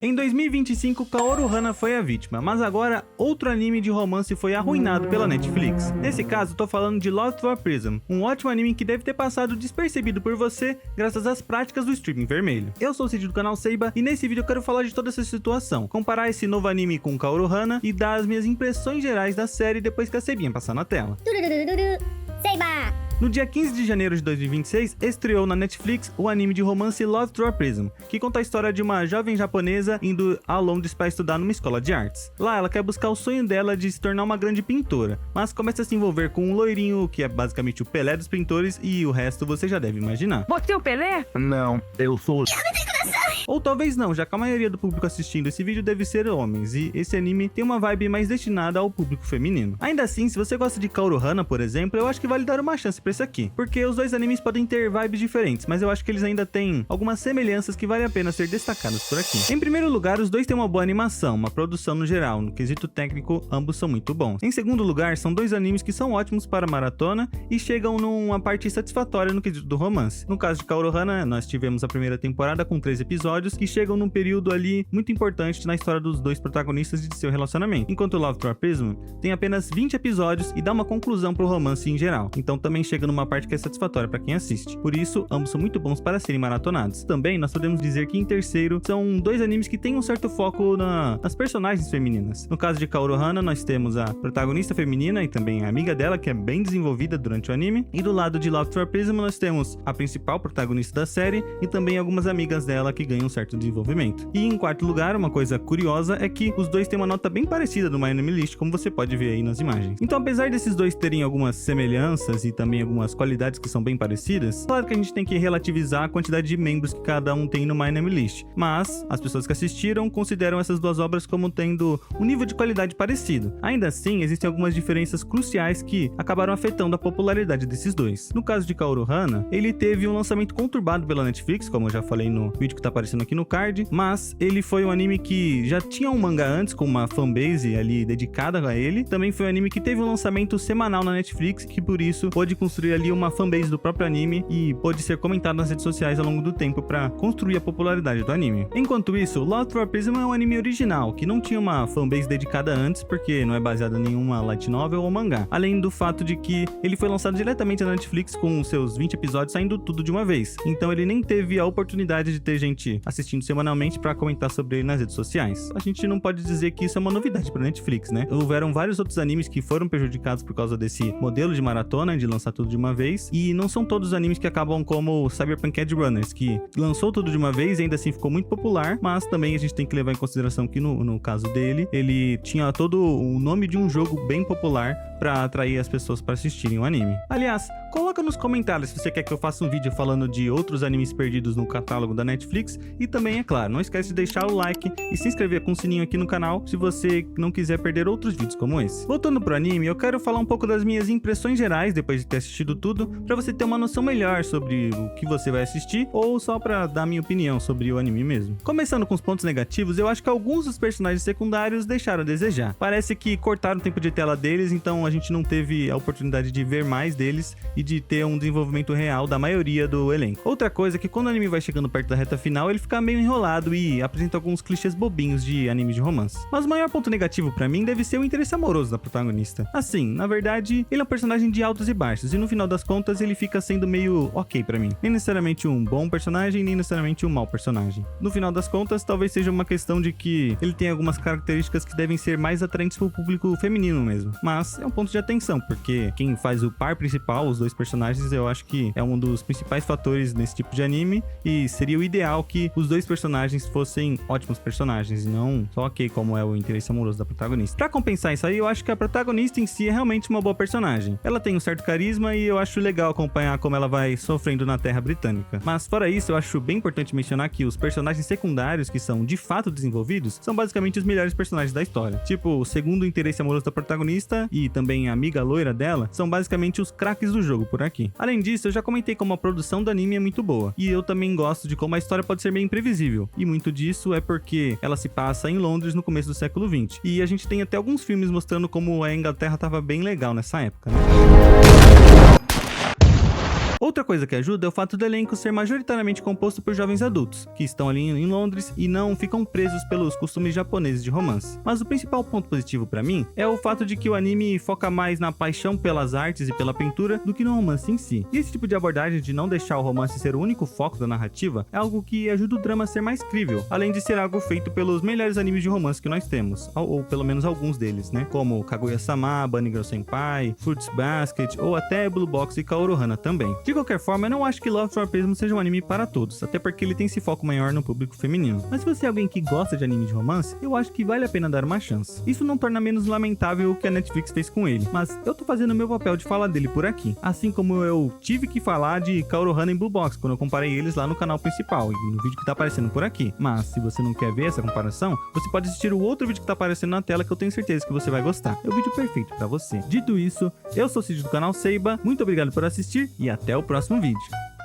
Em 2025, Kaoru Hana foi a vítima, mas agora outro anime de romance foi arruinado pela Netflix. Nesse caso, tô falando de Lost for Prism, um ótimo anime que deve ter passado despercebido por você graças às práticas do streaming vermelho. Eu sou o Cid do canal Seiba e nesse vídeo eu quero falar de toda essa situação, comparar esse novo anime com Kaoru Hana e dar as minhas impressões gerais da série depois que a Seibinha passar na tela. Seiba! No dia 15 de janeiro de 2026, estreou na Netflix o anime de romance Lost for Prism, que conta a história de uma jovem japonesa indo a Londres para estudar numa escola de artes. Lá, ela quer buscar o sonho dela de se tornar uma grande pintora, mas começa a se envolver com um loirinho, que é basicamente o Pelé dos pintores, e o resto você já deve imaginar. Você é o Pelé? Não, eu sou... Ou talvez não, já que a maioria do público assistindo esse vídeo deve ser homens, e esse anime tem uma vibe mais destinada ao público feminino. Ainda assim, se você gosta de Kaoru Hana, por exemplo, eu acho que vale dar uma chance pra esse aqui, porque os dois animes podem ter vibes diferentes, mas eu acho que eles ainda têm algumas semelhanças que vale a pena ser destacadas por aqui. Em primeiro lugar, os dois têm uma boa animação, uma produção no geral, no quesito técnico, ambos são muito bons. Em segundo lugar, são dois animes que são ótimos para maratona e chegam numa parte satisfatória no quesito do romance. No caso de Kaoru Hana, nós tivemos a primeira temporada com 3 episódios que chegam num período ali muito importante na história dos dois protagonistas e de seu relacionamento, enquanto Lost for Prism tem apenas 20 episódios e dá uma conclusão pro romance em geral, então também chega numa parte que é satisfatória para quem assiste. Por isso, ambos são muito bons para serem maratonados. Também, nós podemos dizer que em terceiro, são dois animes que têm um certo foco nas personagens femininas. No caso de Kaoru Hana, nós temos a protagonista feminina e também a amiga dela, que é bem desenvolvida durante o anime, e do lado de Lost for Prism, nós temos a principal protagonista da série e também algumas amigas dela que ganham um certo desenvolvimento. E em quarto lugar, uma coisa curiosa é que os dois têm uma nota bem parecida no My Anime List, como você pode ver aí nas imagens. Então, apesar desses dois terem algumas semelhanças e também algumas qualidades que são bem parecidas, claro que a gente tem que relativizar a quantidade de membros que cada um tem no My Anime List, mas as pessoas que assistiram consideram essas duas obras como tendo um nível de qualidade parecido. Ainda assim, existem algumas diferenças cruciais que acabaram afetando a popularidade desses dois. No caso de Kaoru Hana, ele teve um lançamento conturbado pela Netflix, como eu já falei no vídeo que tá aparecendo aqui no card, mas ele foi um anime que já tinha um manga antes, com uma fanbase ali dedicada a ele. Também foi um anime que teve um lançamento semanal na Netflix, que por isso pôde construir ali uma fanbase do próprio anime e pôde ser comentado nas redes sociais ao longo do tempo para construir a popularidade do anime. Enquanto isso, Lost for Prism é um anime original, que não tinha uma fanbase dedicada antes, porque não é baseado em nenhuma light novel ou mangá. Além do fato de que ele foi lançado diretamente na Netflix com seus 20 episódios saindo tudo de uma vez. Então ele nem teve a oportunidade de ter gente assistindo semanalmente para comentar sobre ele nas redes sociais. A gente não pode dizer que isso é uma novidade para Netflix, né? Houveram vários outros animes que foram prejudicados por causa desse modelo de maratona, de lançar tudo de uma vez, e não são todos os animes que acabam como Cyberpunk Edge Runners, que lançou tudo de uma vez e ainda assim ficou muito popular, mas também a gente tem que levar em consideração que no caso dele, ele tinha todo o nome de um jogo bem popular para atrair as pessoas para assistirem o anime. Aliás, coloca nos comentários se você quer que eu faça um vídeo falando de outros animes perdidos no catálogo da Netflix, e também, é claro, não esquece de deixar o like e se inscrever com o sininho aqui no canal se você não quiser perder outros vídeos como esse. Voltando pro anime, eu quero falar um pouco das minhas impressões gerais depois de ter assistido tudo, para você ter uma noção melhor sobre o que você vai assistir, ou só para dar minha opinião sobre o anime mesmo. Começando com os pontos negativos, eu acho que alguns dos personagens secundários deixaram a desejar. Parece que cortaram o tempo de tela deles, então a gente não teve a oportunidade de ver mais deles e de ter um desenvolvimento real da maioria do elenco. Outra coisa é que quando o anime vai chegando perto da reta final, ele fica meio enrolado e apresenta alguns clichês bobinhos de anime de romance. Mas o maior ponto negativo pra mim deve ser o interesse amoroso da protagonista. Assim, na verdade, ele é um personagem de altos e baixos, e no final das contas ele fica sendo meio ok pra mim. Nem necessariamente um bom personagem, nem necessariamente um mau personagem. No final das contas, talvez seja uma questão de que ele tem algumas características que devem ser mais atraentes pro público feminino mesmo. Mas é um ponto de atenção, porque quem faz o par principal, os dois personagens, eu acho que é um dos principais fatores nesse tipo de anime, e seria o ideal que os dois personagens fossem ótimos personagens, e não só ok como é o interesse amoroso da protagonista. Pra compensar isso aí, eu acho que a protagonista em si é realmente uma boa personagem. Ela tem um certo carisma e eu acho legal acompanhar como ela vai sofrendo na terra britânica. Mas fora isso, eu acho bem importante mencionar que os personagens secundários que são de fato desenvolvidos são basicamente os melhores personagens da história. Tipo, o segundo interesse amoroso da protagonista e também a amiga loira dela são basicamente os craques do jogo por aqui. Além disso, eu já comentei como a produção do anime é muito boa, e eu também gosto de como a história pode ser meio imprevisível, e muito disso é porque ela se passa em Londres no começo do século XX, e a gente tem até alguns filmes mostrando como a Inglaterra estava bem legal nessa época, né? Outra coisa que ajuda é o fato do elenco ser majoritariamente composto por jovens adultos, que estão ali em Londres e não ficam presos pelos costumes japoneses de romance. Mas o principal ponto positivo pra mim é o fato de que o anime foca mais na paixão pelas artes e pela pintura do que no romance em si. E esse tipo de abordagem de não deixar o romance ser o único foco da narrativa é algo que ajuda o drama a ser mais crível, além de ser algo feito pelos melhores animes de romance que nós temos, ou pelo menos alguns deles, né? Como Kaguya-sama, Bunny Girl Senpai, Fruits Basket ou até Blue Box e Kaoru-hana também. De qualquer forma, eu não acho que Love for Prism seja um anime para todos, até porque ele tem esse foco maior no público feminino. Mas se você é alguém que gosta de anime de romance, eu acho que vale a pena dar uma chance. Isso não torna menos lamentável o que a Netflix fez com ele, mas eu tô fazendo o meu papel de falar dele por aqui. Assim como eu tive que falar de Kaoru-hana e Blue Box quando eu comparei eles lá no canal principal e no vídeo que tá aparecendo por aqui. Mas se você não quer ver essa comparação, você pode assistir o outro vídeo que tá aparecendo na tela que eu tenho certeza que você vai gostar. É o vídeo perfeito pra você. Dito isso, eu sou o Cid do canal Seiba, muito obrigado por assistir e até o próximo vídeo.